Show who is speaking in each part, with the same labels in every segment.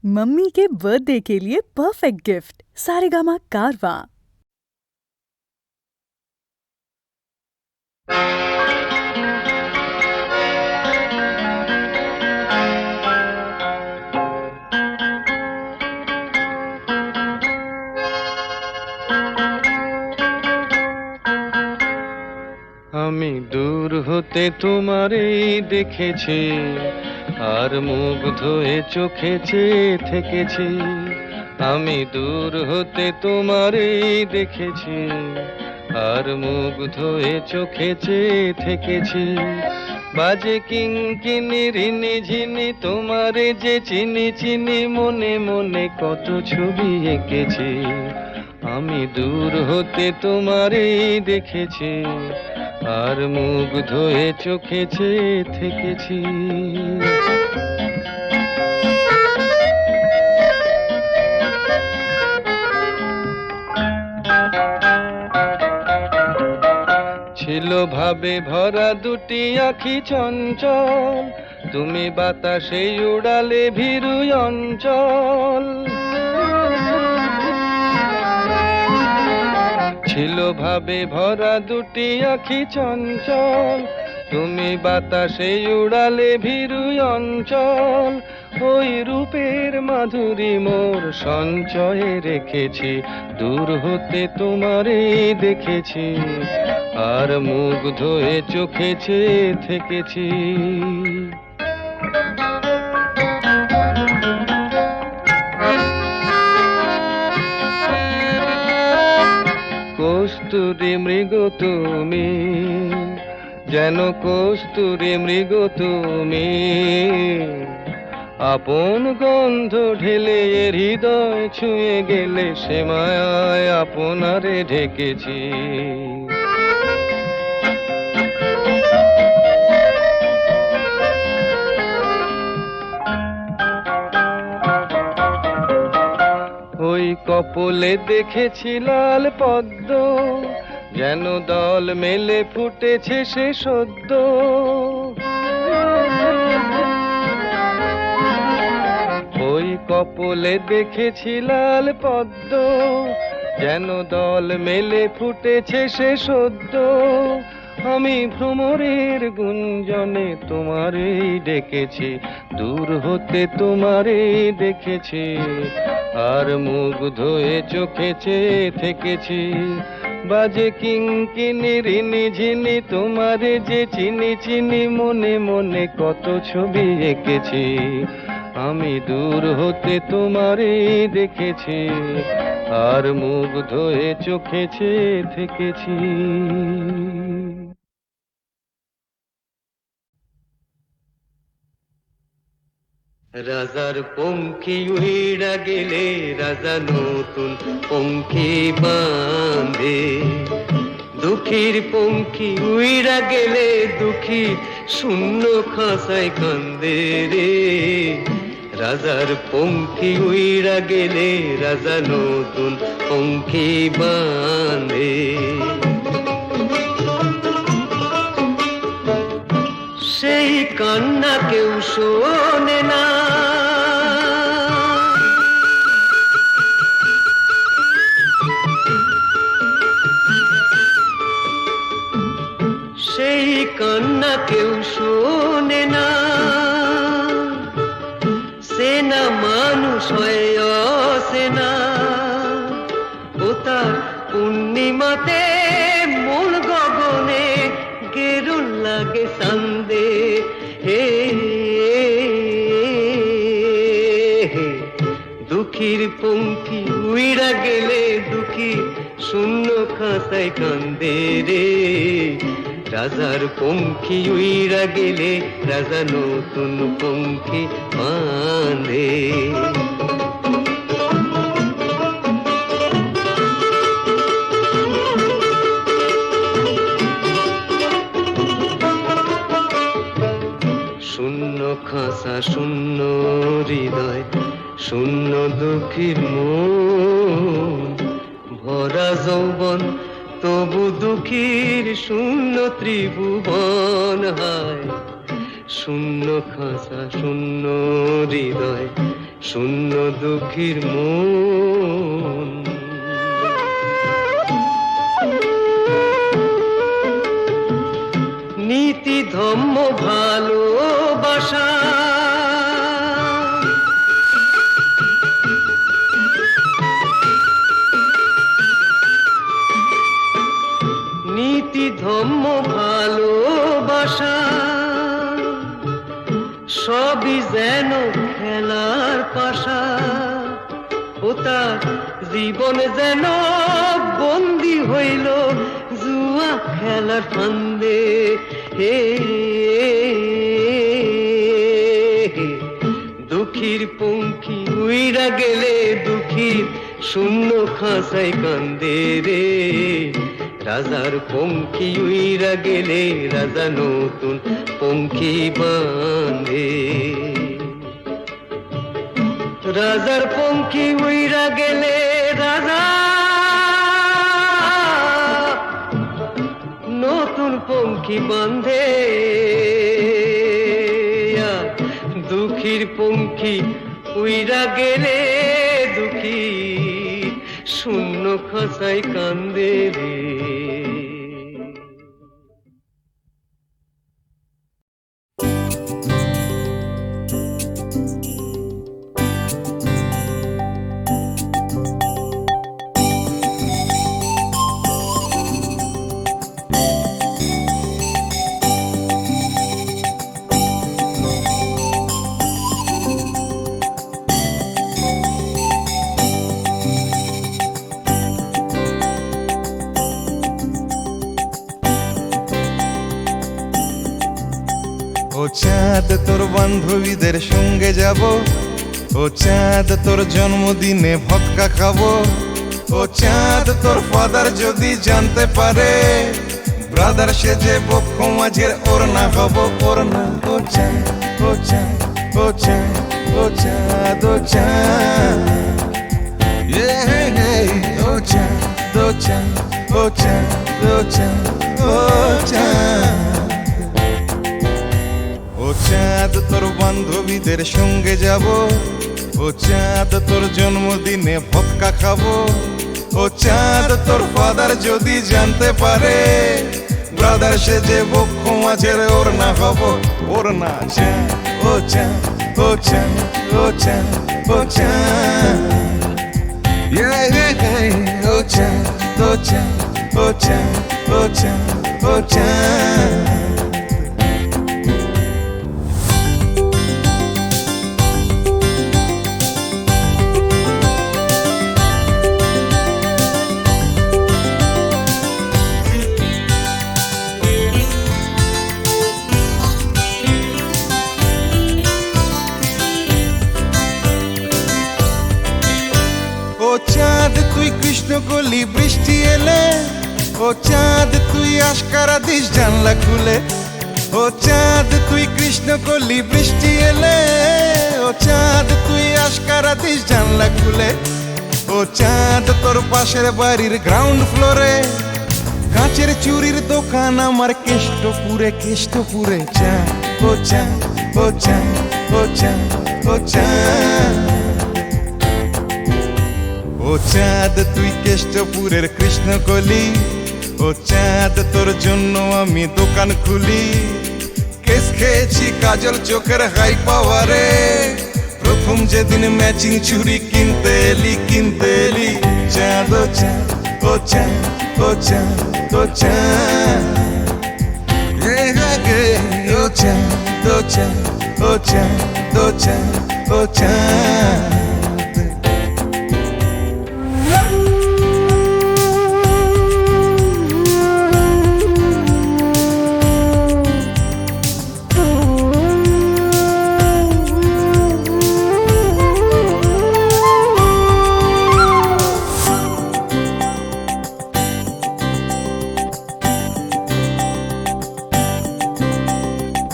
Speaker 1: Mummy के birthday के लिए परफेक्ट गिफ्ट सारेगामा कारवां।
Speaker 2: আমি দূর হতে তোমারই দেখেছি, আর মুগ্ধ হয়ে চোখে চেয়ে থেকেছি। আমি দূর হতে তোমারই দেখেছি, আর মুগ্ধ হয়ে চোখে চেয়ে থেকেছি। বাজে কিঙ্কিনি রিনি ঝিনি তোমারে যে চিনি চিনি, মনে মনে কত ছবি এঁকেছি। আমি দূর হতে তোমারই দেখেছি, আর মুগ্ধ হয়ে চোখে চেয়ে থেকেছি। ছিল ভাবে ভরা দুটি আঁখি চঞ্চল, তুমি বাতাসে উড়ালে ভীরু অঞ্চল। ছিল ভাবে ভরা দুটি আঁখি চঞ্চল, তুমি বাতাসে উড়ালে ভীরু অঞ্চল। ওই রূপের মাধুরী মোর সঞ্চয়ে রেখেছি, দূর হতে তোমারে দেখেছি, আর মুগ্ধ হয়ে চোখে চেয়ে থেকেছি। কস্তুরী মৃগ তুমি, যেন কস্তুরী মৃগ তুমি, আপন গন্ধ ঢেলে হৃদয় ছুঁয়ে গেলে, সে মায়ায় আপনারে ঢেকেছি। ওই কপলে দেখেছি লাল পদ্ম, যেন দল মেলে ফুটেছে সে সদ্য। ওই কপলে দেখেছি লাল পদ্ম, যেন দল মেলে ফুটেছে সে সদ্য। আমি ভ্রমরের গুঞ্জনে তোমারেই ডেকেছি, দূর হতে তোমারেই দেখেছি, আর মুগ্ধ হয়ে চোখে চেয়ে থেকেছি। বাজে কিঙ্কিনি রিনি ঝিনি তোমারে যে চিনি চিনি, মনে মনে কত ছবি এঁকেছি। আমি দূর হতে তোমারে দেখেছি, আর মুগ্ধ হয়ে চোখে চেয়ে থেকেছি। রাজার পঙ্খী উইড়া গেলে রাজা নতুন পঙ্খী বাঁধে, দুঃখীর পঙ্খী উইড়া গেলে দুঃখী শূন্য খাঁচায় কান্দে রে। রাজার পঙ্খী উইড়া গেলে রাজা নতুন পঙ্খী বাঁধে। সেই কান্না কেউ শোনে না, সেই কান্না কেউ শোনে না। সে না মানুষ হয় অসেনা, ও তার পূর্ণিমাতে মন গগনে গেরুল লাগে সন্দে। হে দুঃখীর পঙ্খী উইড়া গেলে দুঃখী শূন্য খাঁচায় কান্দে রে। রাজার পঙ্খী উইড়া গেলে রাজা নতুন পঙ্খী বাঁধে। শূন্য খাঁচা শূন্য হৃদয়, শূন্য দুঃখীর মন, ভরা যৌবন তবু দুঃখীর শূন্য ত্রিভুবন। হায় শূন্য খাঁচা শূন্য হৃদয়, শূন্য দুঃখীর মন। নীতি ধম্ম ভালোবাসা নীতি ধম্ম ভালোবাসা সবই যেন খেলার পাশা। ও তার জীবন যেন বন্দী হইল জুয়া খেলার ফান্দে। হে দুঃখীর পঙ্খী উইরা গেলে দুঃখীর শূন্য খাঁচায় কান্দে রে। রাজার পঙ্খী উইরা গেলে রাজা নতুন পঙ্খী বাঁধে। রাজার পঙ্খী উইরা গেলে রাজা নতুন পঙ্খী বাঁধে। দুঃখীর পঙ্খী উইরা গেলে দুঃখী শূন্য খাঁচায় কান্দে রে।
Speaker 3: ও চাঁদ তোর বান্ধবীদের সঙ্গে যাব, ও চাঁদ তোর জন্মদিনে ভদকা খাবো। ও চাঁদ তোর ফাদার যদি জানতে পারে ব্রাদার সেজে বক্ষ মাঝের ওর না হব ওর না। ও চাঁদ ও চাঁদ ও চাঁদ ও চাঁদ ও চাঁদ ও চাঁদ ও চাঁদ ও চাঁদ ও চাঁদ ও চাঁদ। ও চাঁদ তোর বান্ধবীদের সঙ্গে যাব, ও চাঁদ তোর জন্মদিনে ভদকা খাবো। ও চাঁদ তোর ফাদার যদি জানতে পারে ব্রাদার সেজে বক্ষ মাঝের ওর না হব ওর না। চাঁদ ও চাঁদ ও চাঁদ ও চাঁদ ও চাঁদ ও চাঁদ ও চাঁদ ও চাঁদ ও চাঁদ ও চাঁদ। ও চাঁদ তুই কৃষ্ণ কলি বৃষ্টি এলে, ও চাঁদ তুই আশকারা দিস জানলা খুলে। ও চাঁদ তুই কৃষ্ণ কলি বৃষ্টি এলে, ও চাঁদ তুই আশকারা দিস জানলা খুলে। ও চাঁদ তোর পাশের বাড়ির গ্রাউন্ড ফ্লোরে কাঁচের চুরির দোকান আমার কেষ্টপুরে কেষ্টপুরে। চাঁদ ও চাঁদ ও চাঁদ ও চাঁদ ও চাঁদ ও চাঁদ তুই কেষ্টপুরের কৃষ্ণকলি। ও চাঁদ তোর জন্য আমি দোকান খুলি। কেস খেয়েছি কাজল চোখের হাই পাওয়ারে, প্রথম যেদিন ম্যাচিং চুড়ি কিনতে এলি কিনতে এলি। চাঁদ ও চাঁদ ও চাঁদ ও চাঁদ ও চাঁদ ও চাঁদ ও চাঁদ ও চাঁদ ও চাঁদ ও চাঁদ।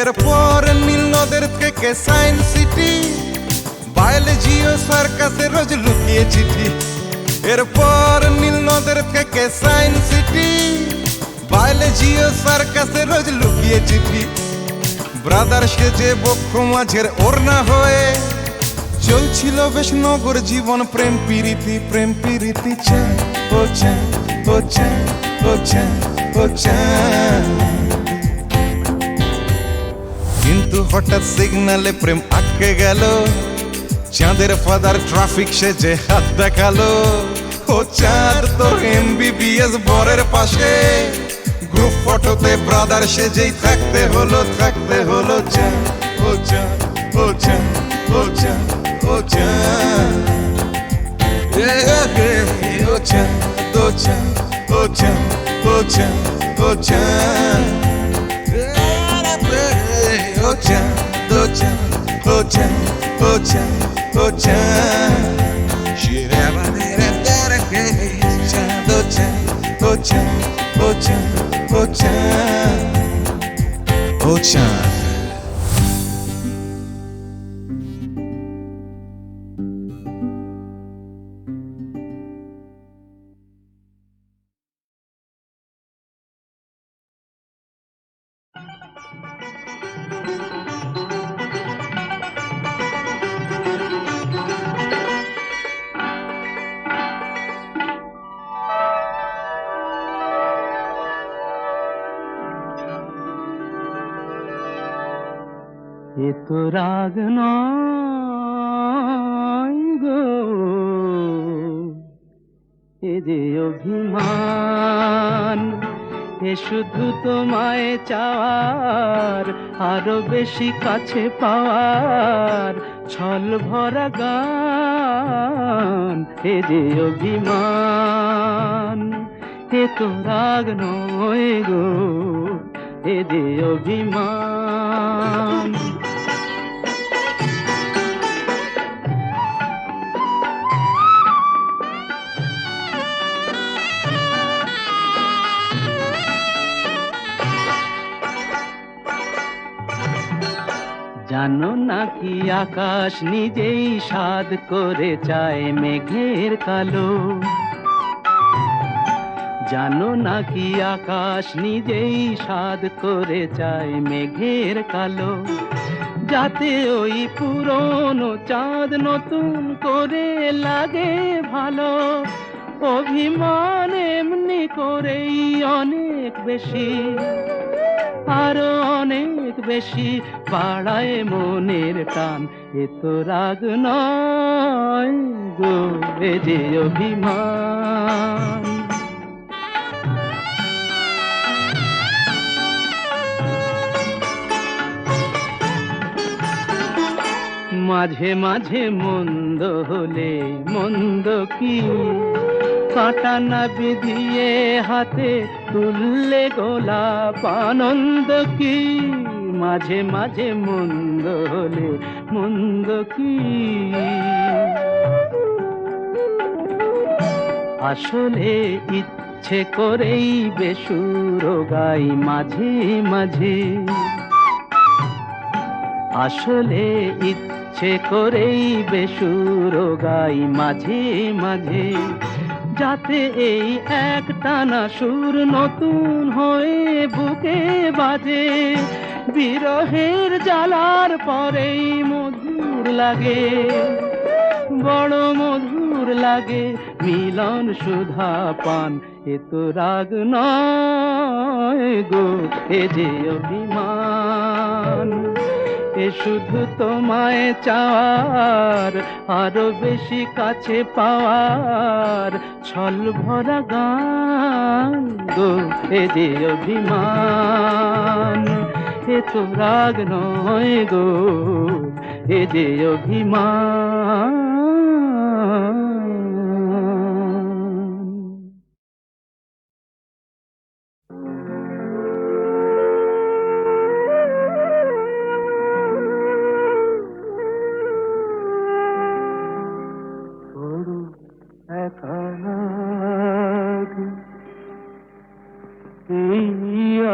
Speaker 3: এরপর নীল নদের থেকে সায়েন্স সিটি, বায়োলজি ও সার্কাসে রোজ লুকিয়ে চিঠি। এরপর নীল নদের থেকে সায়েন্স সিটি, বায়োলজি ও সার্কাসে রোজ লুকিয়ে চিঠি। ব্রাদার সেজে বক্ষ মাঝের ওড়না হয়ে চলছিল বেশ নগর জীবন, প্রেম প্রীতি চা ও চা ও চা ও চা ও চা। কিন্তু হঠাৎ সিগনালে প্রেম আটকে গেল, চাঁদের ফাদার ট্রাফিক সেজে হাত দেখালো। ও চাঁদ তোর MBBS বরের পাশে, গ্রুপ ফটোতে ব্রাদার সেজেই থাকতে হলো চা ও চা ও চা ও চা ও চা ও চা ও চা ও চা ও চা ও চা ও চা ও চা ও চা ও চা ও চা ও চা ও চা ও চা ও চা।
Speaker 2: এ তো রাগ নয় গো, এ যে অভিমান। এ শুধু তোমায় চাওয়ার, আরো বেশি কাছে পাওয়ার ছল ভরা গান। এ যে অভিমান, এ তো রাগ নয় গো, এ যে অভিমান। জানো নাকি আকাশ নিজেই সাধ করে চায় মেঘের কালো। জানো নাকি আকাশ নিজেই সাধ করে চায় মেঘের কালো, যাতে ওই পুরনো চাঁদ নতুন করে লাগে ভালো। অভিমান এমনি করেই অনেক বেশি, আরো অনেক বেশি বাড়ায় মনের টান। এ তো রাগ নয় গো, এ যে অভিমান। মাঝে মাঝে মন্দ হলে মন্দ কি, কাঁটা না বিধিয়ে হাতে তুললে গোলাপ আনন্দ কি। মাঝে মাঝে মন্দ হলে মন্দ কি, আসলে ইচ্ছে করেই বেসুর গাই মাঝে মাঝে। আসলে ইচ্ছে করেই বেসুর গাই মাঝে মাঝে, যাতে এই একটানা সুর নতুন হয়ে বুকে বাজে। বিরহের জ্বালার পরেই মধুর লাগে, বড় মধুর লাগে মিলন সুধা পান। এ তো রাগ নয় গো, এ যে অভিমান। এ শুধু তোমায় চাওয়ার, আরো বেশি কাছে পাওয়ার ছল ভরা গান গো, এ যে অভিমান। এ তো রাগ নয় গো, এ যে অভিমান।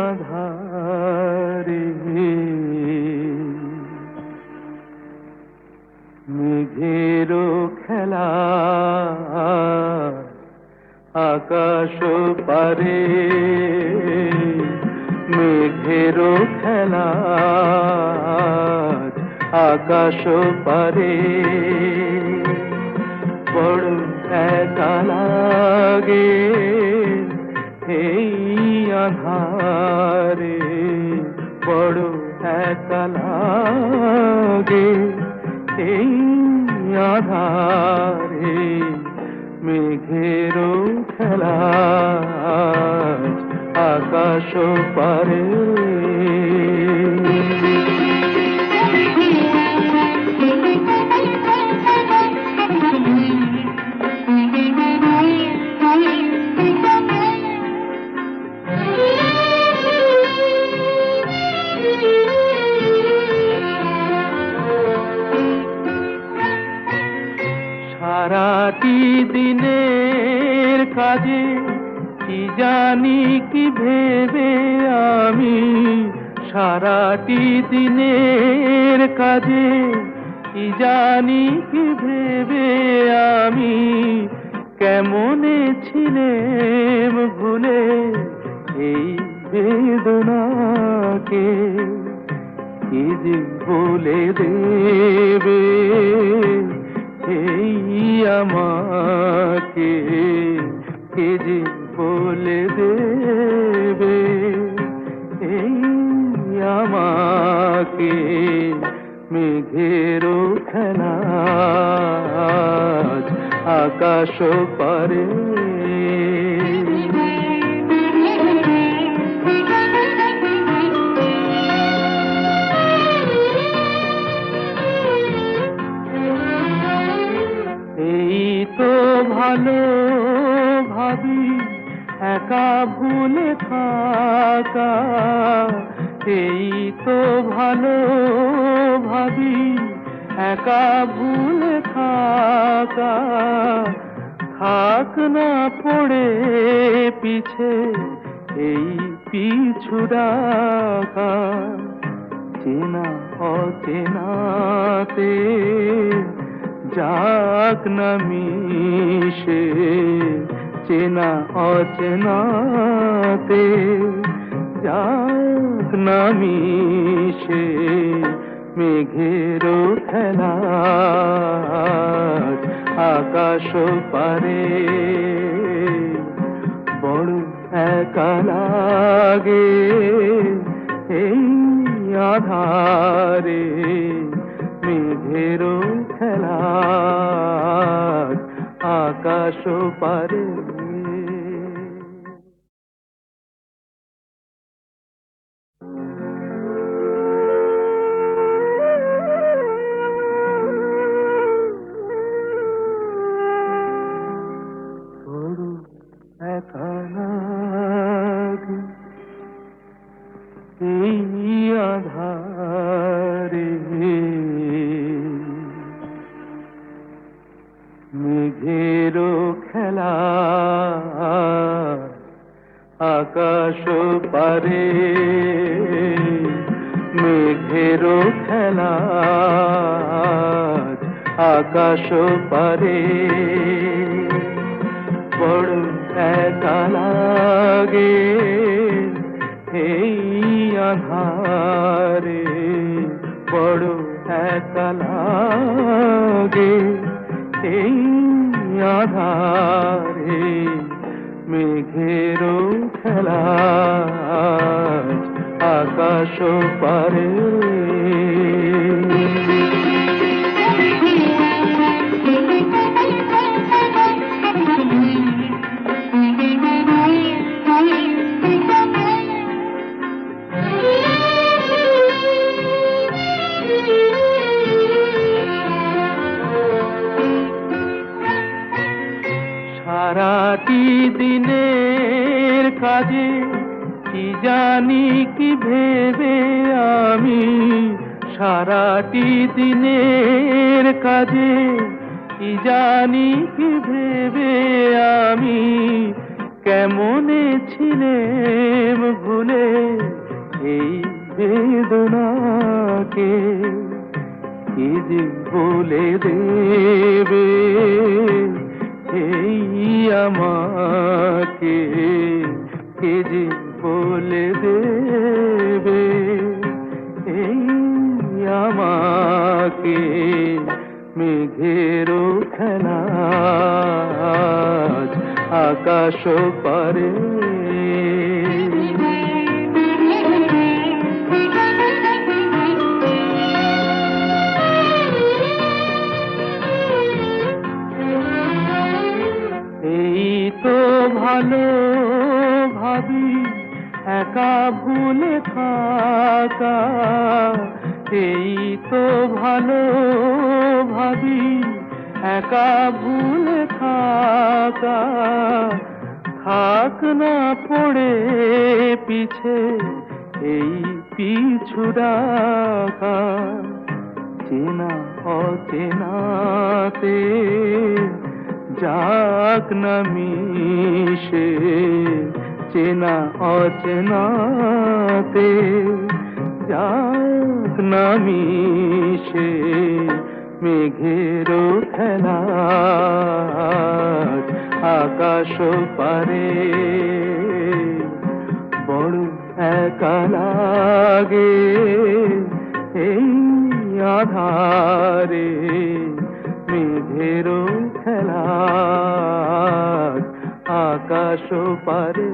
Speaker 2: আধারে মেঘেরও খেলা আকাশ পারে, মেঘেরও খেলা আকাশ পারে। আধারে মেঘেরও খেলা আজ আকাশ পারে। সারাটি দিনের কাজে কি জানি কি ভেবে আমি, সারাটি দিনের কাজে কি জানি কি ভেবে আমি, কেমনে ছিলেম ভুলে এই বেদনাকে, কি যে বলে দেবে এই আমাকে, কে যে বলে দেবে এই আমাকে। মেঘেরও খেলা আজ আকাশ পারে। ভালো ভাবি একা ভুলে থাকা, এই তো ভালো ভাবি একা ভুলে থাকা, থাক না পড়ে পিছে এই পিছু ডাকা, চেনা অচেনাতে যাক না মিশে, চেনা অচেনাতে যাক না মিশে। মেঘেরও খেলা আকাশ পারে, বড় একা লাগে এই আধারে। মেঘেরও খেলা আকাশ পারে। বড় একা লাগে এই আধারে। মেঘেরও খেলা আকাশ পারে, মেঘেরও খেলা আকাশ পারে। বড় একা লাগে এই আধারে, বড় একা লাগে এই আধারে। মেঘেরও খেলা আকাশ পারে। সারাটি দিনের কাজে কি জানি কি ভেবে আমি, সারাটি দিনের কাজে কি জানি কি ভেবে আমি, কেমনে ছিলেম ভুলে এই বেদনাকে, কি যে বলে দেবে এই আমাকে, কে যে বলে দেবে এই আমাকে। মেঘেরও খেলা আকাশ পারে। ভালো ভাবি একা ভুলে থাকা, এই তো ভালো ভাবি একা ভুলে থাকা, থাক না পড়ে পিছে এই পিছু ডাকা। চেনা অচেনাতে যাক না মিশে, চেনা অচেনাতে যাক না মিশে, মেঘেরও খেলা আকাশ পারে। বড় একা লাগে এই আধারে, মেঘেরও খেলা আকাশ পারে।